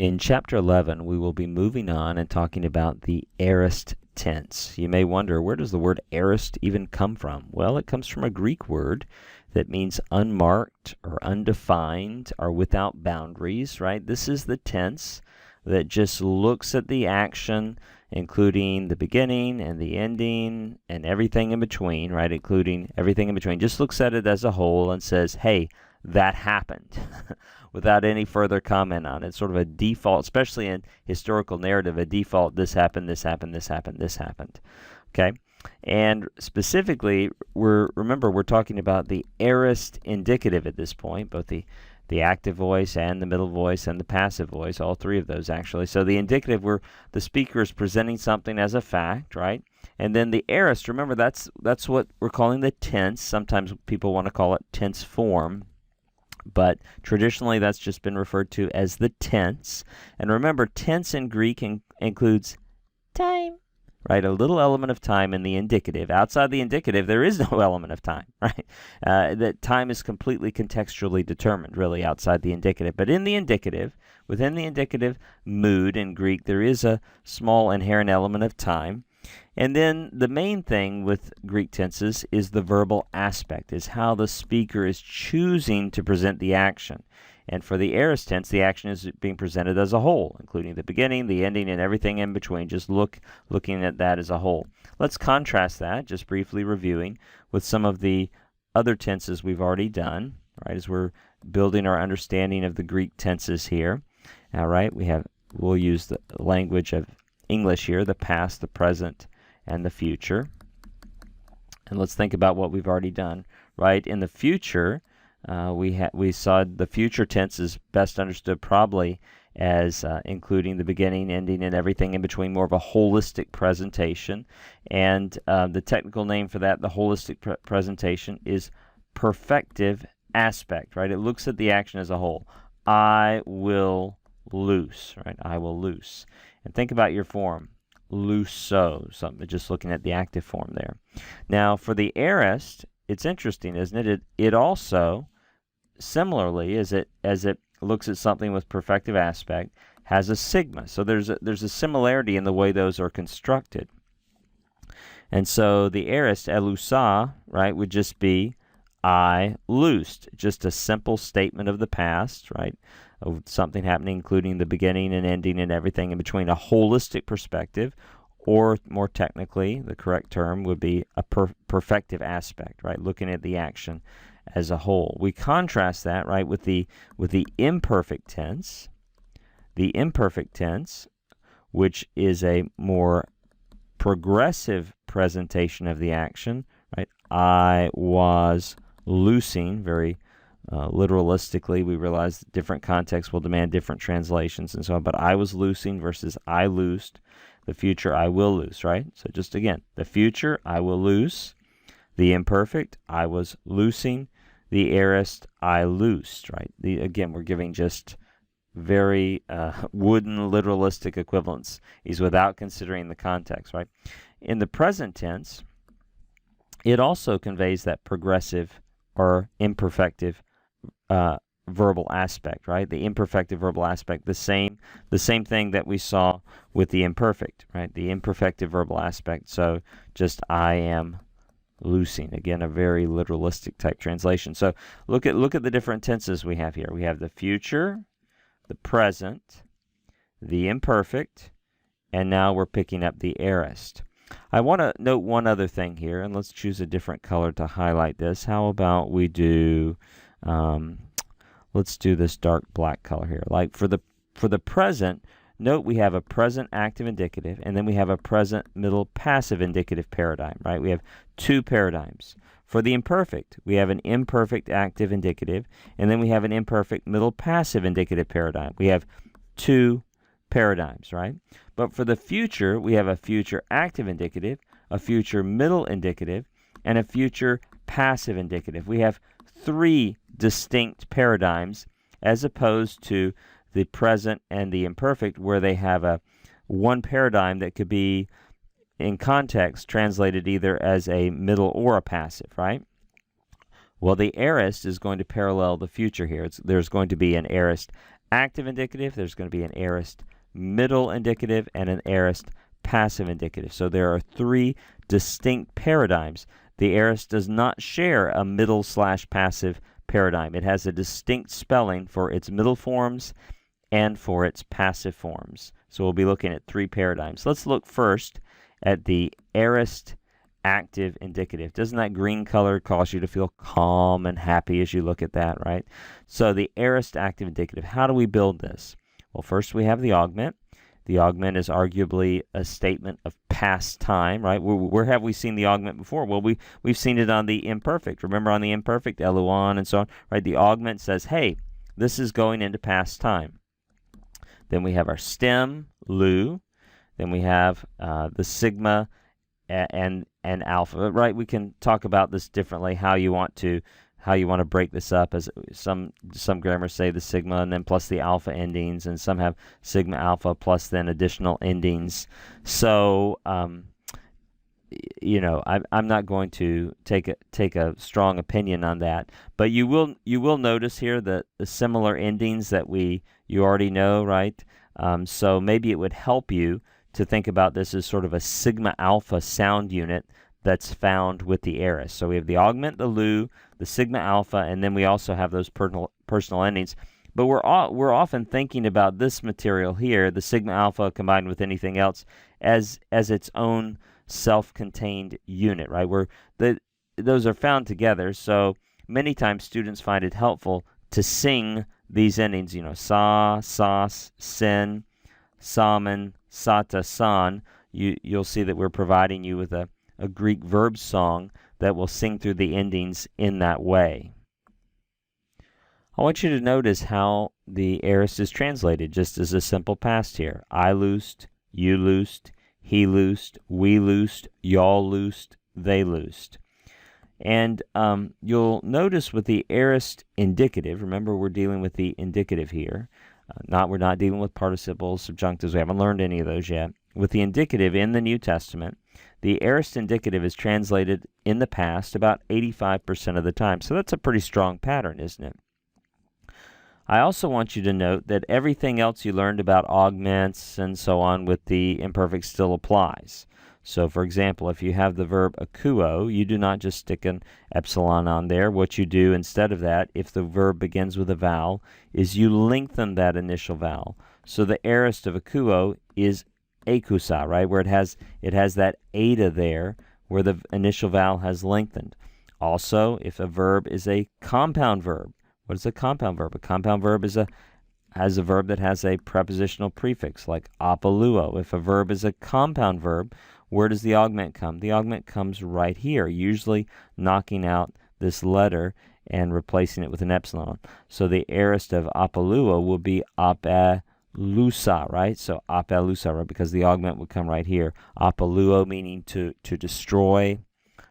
In Chapter 11, we will be moving on and talking about the aorist tense. You may wonder, where does the word aorist even come from? Well, it comes from a Greek word that means unmarked or undefined or without boundaries, right? This is the tense that just looks at the action, including the beginning and the ending and everything in between, right? Including everything in between. Just looks at it as a whole and says, hey, that happened, without any further comment on it. Sort of a default, especially in historical narrative, a default, this happened, this happened, this happened, this happened. Okay? And specifically, remember, we're talking about the aorist indicative at this point, both the active voice and the middle voice and the passive voice, all three of those actually. So the indicative, where the speaker is presenting something as a fact, right? And then the aorist, remember, that's what we're calling the tense. Sometimes people want to call it tense form, but traditionally that's just been referred to as the tense. And remember, tense in Greek includes time, right? A little element of time in the indicative. Outside the indicative, there is no element of time, right? That time is completely contextually determined, really, outside the indicative. But in the indicative, within the indicative mood in Greek, there is a small inherent element of time. And then the main thing with Greek tenses is the verbal aspect, is how the speaker is choosing to present the action. And for the aorist tense, the action is being presented as a whole, including the beginning, the ending, and everything in between, just looking at that as a whole. Let's contrast that, just briefly reviewing, with some of the other tenses we've already done, right, as we're building our understanding of the Greek tenses here. All right, we'll use the language of English here, the past, the present, and the future. And let's think about what we've already done, right? In the future, we saw the future tense is best understood probably as including the beginning, ending, and everything in between, more of a holistic presentation. And the technical name for that, the holistic presentation, is perfective aspect, right? It looks at the action as a whole. I will loose, right? I will loose. And think about your form, loose-so, something, just looking at the active form there. Now, for the aorist, it's interesting, isn't it? It also, similarly, as it looks at something with perfective aspect, has a sigma. So there's a similarity in the way those are constructed. And so the aorist, elusa, right, would just be I loosed, just a simple statement of the past, right, of something happening, including the beginning and ending and everything in between, a holistic perspective, or more technically, the correct term would be a perfective aspect, right, looking at the action as a whole. We contrast that, right, with the imperfect tense. The imperfect tense, which is a more progressive presentation of the action, right? I was loosing, very literalistically. We realize that different contexts will demand different translations and so on, but I was loosing versus I loosed. The future, I will loose, right? So just again, the future, I will loose. The imperfect, I was loosing. The aorist, I loosed, right? Again, we're giving just very wooden literalistic equivalents. He's without considering the context, right? In the present tense, it also conveys that progressive or imperfective verbal aspect, right? The imperfective verbal aspect, the same thing that we saw with the imperfect, right? The imperfective verbal aspect. So just I am loosing. Again, a very literalistic type translation. So look at the different tenses we have here. We have the future, the present, the imperfect, and now we're picking up the aorist. I want to note one other thing here, and let's choose a different color to highlight this. How about we do, let's do this dark black color here. Like for the present, note we have a present active indicative, and then we have a present middle passive indicative paradigm, right? We have two paradigms. For the imperfect, we have an imperfect active indicative, and then we have an imperfect middle passive indicative paradigm. We have two paradigms, right? But for the future, we have a future active indicative, a future middle indicative, and a future passive indicative. We have three distinct paradigms as opposed to the present and the imperfect, where they have one paradigm that could be in context translated either as a middle or a passive, right? Well, the aorist is going to parallel the future here. There's going to be an aorist active indicative, there's going to be an aorist middle indicative, and an aorist passive indicative. So there are three distinct paradigms. The aorist does not share a middle/passive paradigm. It has a distinct spelling for its middle forms and for its passive forms. So we'll be looking at three paradigms. Let's look first at the aorist active indicative. Doesn't that green color cause you to feel calm and happy as you look at that, right? So the aorist active indicative, how do we build this? Well, first we have the augment. The augment is arguably a statement of past time, right? Where have we seen the augment before? Well, we've seen it on the imperfect. Remember on the imperfect, eluon and so on, right? The augment says, hey, this is going into past time. Then we have our stem, lu. Then we have the sigma and alpha, right? We can talk about this differently, how you want to break this up, as some grammars say the sigma and then plus the alpha endings, and some have sigma alpha plus then additional endings. So you know, I'm not going to take a strong opinion on that, but you will notice here that the similar endings that you already know, right? So maybe it would help you to think about this as sort of a sigma alpha sound unit that's found with the aorist. So we have the augment, the lu, the sigma alpha, and then we also have those personal endings. But we're often thinking about this material here, the sigma alpha combined with anything else, as its own self-contained unit, right? Where those are found together. So many times students find it helpful to sing these endings, you know, sa, sas, sin, saman, sata, san. You'll see that we're providing you with a Greek verb song that will sing through the endings in that way. I want you to notice how the aorist is translated just as a simple past here. I loosed, you loosed, he loosed, we loosed, y'all loosed, they loosed. And you'll notice with the aorist indicative, remember we're dealing with the indicative here. We're not dealing with participles, subjunctives. We haven't learned any of those yet. With the indicative in the New Testament, the aorist indicative is translated in the past about 85% of the time. So that's a pretty strong pattern, isn't it? I also want you to note that everything else you learned about augments and so on with the imperfect still applies. So, for example, if you have the verb akuo, you do not just stick an epsilon on there. What you do instead of that, if the verb begins with a vowel, is you lengthen that initial vowel. So the aorist of akuo is akusa, right, where it has that eta there, where the initial vowel has lengthened. Also, if a verb is a compound verb, what is a compound verb? A compound verb has a verb that has a prepositional prefix, like apaluo. If a verb is a compound verb, where does the augment come? The augment comes right here, usually knocking out this letter and replacing it with an epsilon. So the aorist of apaluo will be apelusa, right? So apelusa, right? Because the augment would come right here. Apaluo meaning to destroy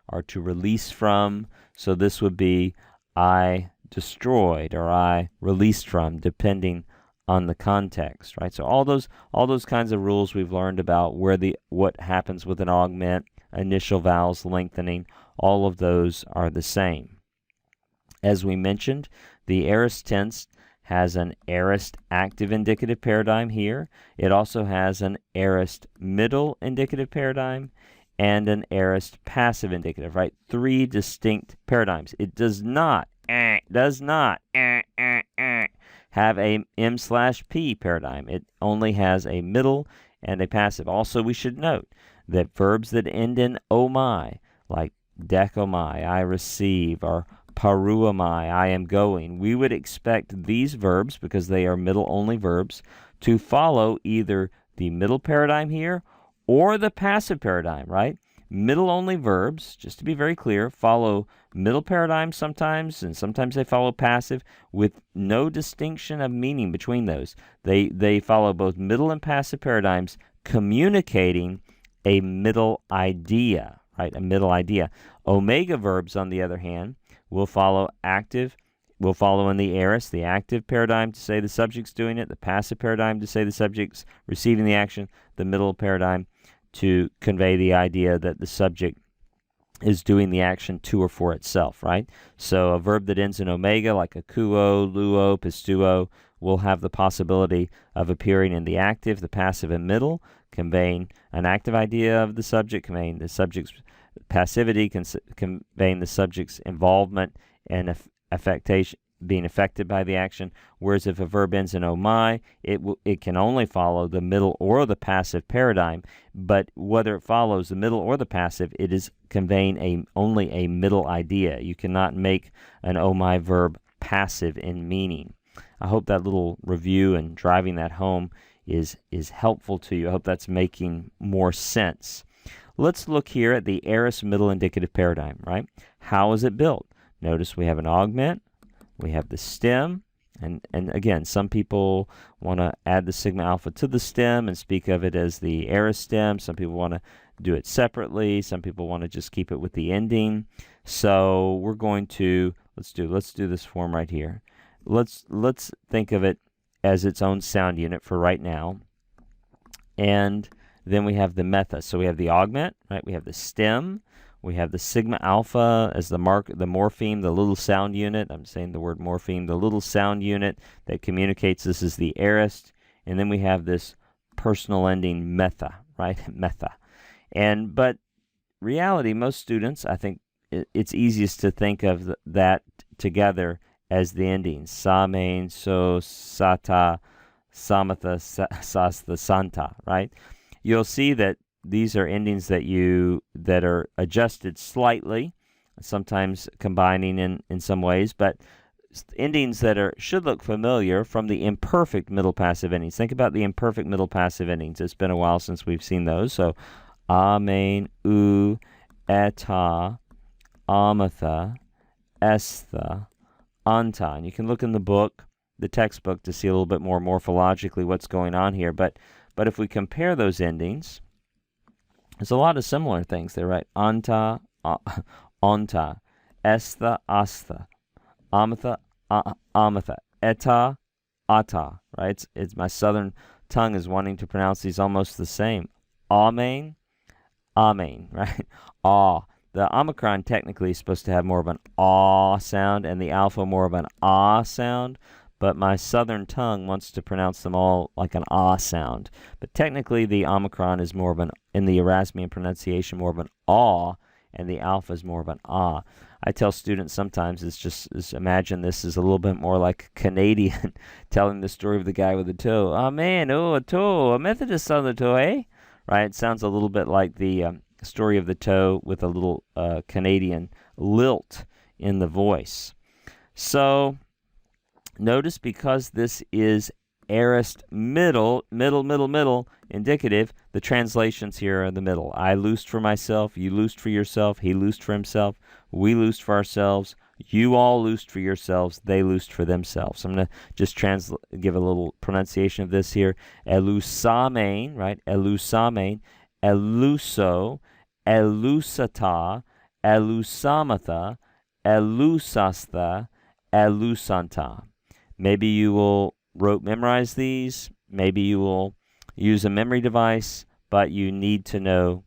or to release from. So this would be I destroyed or I released from, depending on the context, right? So all those kinds of rules we've learned about what happens with an augment, initial vowels lengthening, all of those are the same. As we mentioned, the aorist tense has an aorist active indicative paradigm here. It also has an aorist middle indicative paradigm and an aorist passive indicative, right? Three distinct paradigms. It does not have a M/P paradigm. It only has a middle and a passive. Also, we should note that verbs that end in omai, like decomai, I receive, or paruamai, I am going, we would expect these verbs, because they are middle-only verbs, to follow either the middle paradigm here or the passive paradigm, right? Middle-only verbs, just to be very clear, follow middle paradigm sometimes, and sometimes they follow passive, with no distinction of meaning between those. They follow both middle and passive paradigms, communicating a middle idea, right? A middle idea. Omega verbs, on the other hand, will follow in the aorist, the active paradigm to say the subject's doing it, the passive paradigm to say the subject's receiving the action, the middle paradigm to convey the idea that the subject is doing the action to or for itself, right? So a verb that ends in omega, like akuo, luo, pistuo, will have the possibility of appearing in the active, the passive, and middle, conveying an active idea of the subject, conveying the subject's passivity, conveying the subject's involvement and affectation, being affected by the action. Whereas if a verb ends in "oh my," it can only follow the middle or the passive paradigm. But whether it follows the middle or the passive, it is conveying only a middle idea. You cannot make an "oh my" verb passive in meaning. I hope that little review and driving that home is helpful to you. I hope that's making more sense. Let's look here at the aorist middle indicative paradigm, right? How is it built? Notice we have an augment. We have the stem, and again, some people want to add the sigma alpha to the stem and speak of it as the aorist stem. Some people want to do it separately. Some people want to just keep it with the ending. So we're going to, let's do this form right here. Let's think of it as its own sound unit for right now. And then we have the metha. So we have the augment, right? We have the stem. We have the sigma alpha as the morpheme, the little sound unit. I'm saying the word morpheme, the little sound unit that communicates this is the aorist. And then we have this personal ending metha, right? Metha. But reality, most students, I think it's easiest to think of that together as the endings. Sa, main, so, sata, samatha, sastha, santa, right? You'll see that these are endings that are adjusted slightly, sometimes combining in some ways, but endings that should look familiar from the imperfect middle passive endings. Think about the imperfect middle passive endings. It's been a while since we've seen those. So, amen, u, eta, amatha, estha, anta. And you can look in the book, the textbook, to see a little bit more morphologically what's going on here. But if we compare those endings, there's a lot of similar things there, right? Anta, onta, estha, astha, amatha, amatha, eta, ata, right? It's my southern tongue is wanting to pronounce these almost the same. Amen, amen, right? Ah. The omicron technically is supposed to have more of an ah sound and the alpha more of an ah sound, but my southern tongue wants to pronounce them all like an ah sound. But technically the omicron is more of in the Erasmian pronunciation, more of an ah, and the alpha is more of an ah. I tell students sometimes imagine this is a little bit more like Canadian telling the story of the guy with the toe. Oh man, a toe, a Methodist on the toe, eh? Right? It sounds a little bit like the story of the toe with a little Canadian lilt in the voice. So notice, because this is aorist middle indicative, the translations here are in the middle. I loosed for myself, you loosed for yourself, he loosed for himself, we loosed for ourselves, you all loosed for yourselves, they loosed for themselves. I'm going to just give a little pronunciation of this here. Elusamein, right? Elusamein, eluso, elusata, elusamatha, elusastha, elusanta. Maybe you will memorize these. Maybe you will use a memory device, but you need to know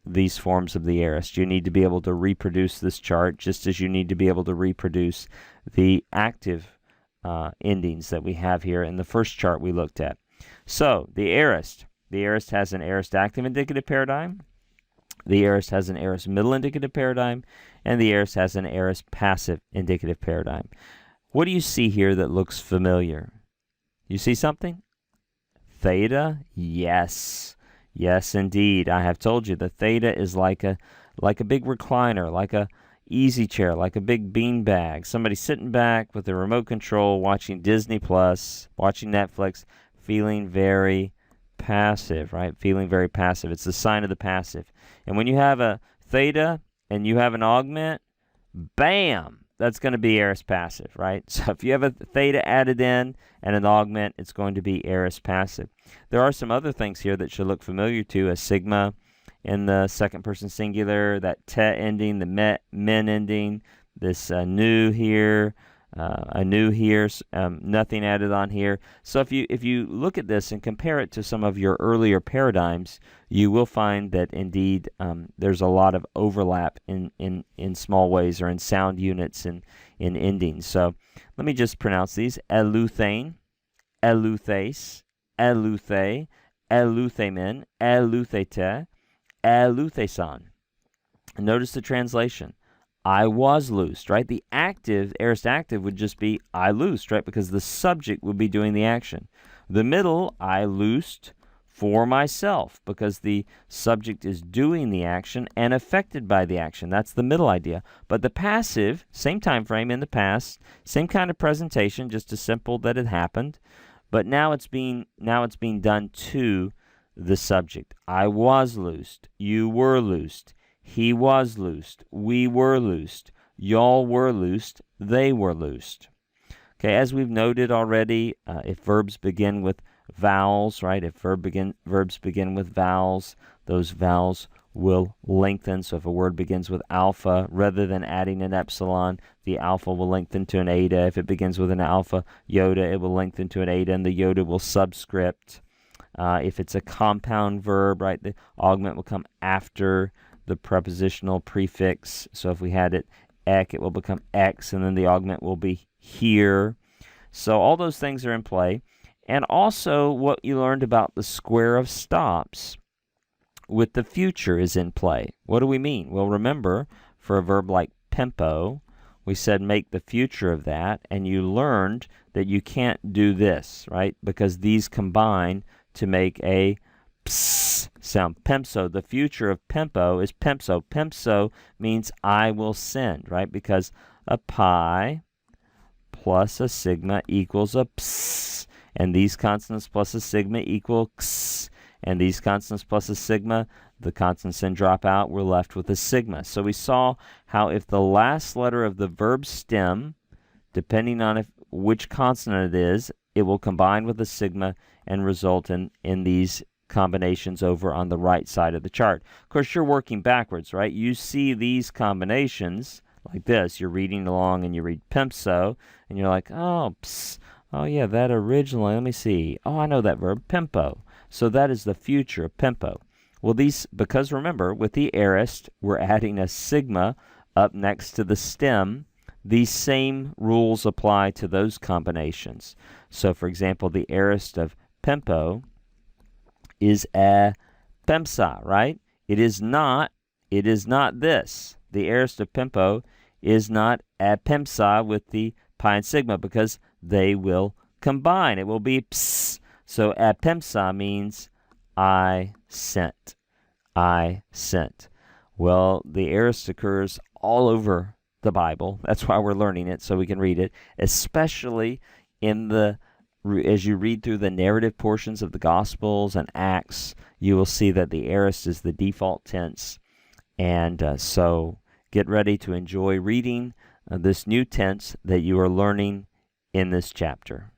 these forms of the aorist. You need to be able to reproduce this chart, just as you need to be able to reproduce the active endings that we have here in the first chart we looked at. So the aorist has an aorist active indicative paradigm. The aorist has an aorist middle indicative paradigm, and the aorist has an aorist passive indicative paradigm. What do you see here that looks familiar? You see something? Theta? Yes. Yes, indeed. I have told you the theta is like a big recliner, like a easy chair, like a big bean bag. Somebody sitting back with a remote control, watching Disney Plus, watching Netflix, feeling very passive, right? Feeling very passive. It's the sign of the passive. And when you have a theta and you have an augment, bam! That's going to be aorist passive, right? So if you have a theta added in and an augment, it's going to be aorist passive. There are some other things here that should look familiar to a sigma in the second person singular, that te ending, the men ending, this new here, a new here, nothing added on here. So if you look at this and compare it to some of your earlier paradigms, you will find that indeed there's a lot of overlap in small ways, or in sound units and in endings. So let me just pronounce these. Eluthane, eleuthes, eleuthe, eleuthemen, eleuthete, eleutheson. And notice the translation. I was loosed, right? The active, aorist active, would just be I loosed, right? Because the subject would be doing the action. The middle, I loosed for myself, because the subject is doing the action and affected by the action. That's the middle idea. But the passive, same time frame in the past, same kind of presentation, just as simple that it happened, but now it's being done to the subject. I was loosed. You were loosed. He was loosed. We were loosed. Y'all were loosed. They were loosed. Okay, as we've noted already, if verbs begin with vowels, right? If verbs begin with vowels, those vowels will lengthen. So if a word begins with alpha, rather than adding an epsilon, the alpha will lengthen to an eta. If it begins with an alpha iota, it will lengthen to an eta, and the iota will subscript. If it's a compound verb, right, the augment will come after the prepositional prefix. So if we had it ek, it will become x, and then the augment will be here. So all those things are in play. And also what you learned about the square of stops with the future is in play. What do we mean? Well, remember, for a verb like pimpo, we said make the future of that, and you learned that you can't do this, right? Because these combine to make a ps sound. Pimso, the future of pimpo is pimso. Pimso means I will send, right? Because a pi plus a sigma equals a ps, and these consonants plus a sigma equal x, and these consonants plus a sigma, the consonants then drop out, we're left with a sigma. So we saw how if the last letter of the verb stem, depending on which consonant it is, it will combine with a sigma and result in these combinations over on the right side of the chart. Of course, you're working backwards, right? You see these combinations like this. You're reading along and you read pimso, and you're like, oh, pss, oh yeah, that originally, let me see. Oh, I know that verb, pimpo. So that is the future of pimpo. Well, because remember, with the aorist, we're adding a sigma up next to the stem. These same rules apply to those combinations. So, for example, the aorist of pimpo is a pemsa, right? It is not this. The aorist of pimpo is not a pemsa with the pi and sigma, because they will combine. It will be ps. So a pemsa means I sent. I sent. Well, the aorist occurs all over the Bible. That's why we're learning it, so we can read it, especially as you read through the narrative portions of the Gospels and Acts. You will see that the aorist is the default tense, and so get ready to enjoy reading this new tense that you are learning in this chapter.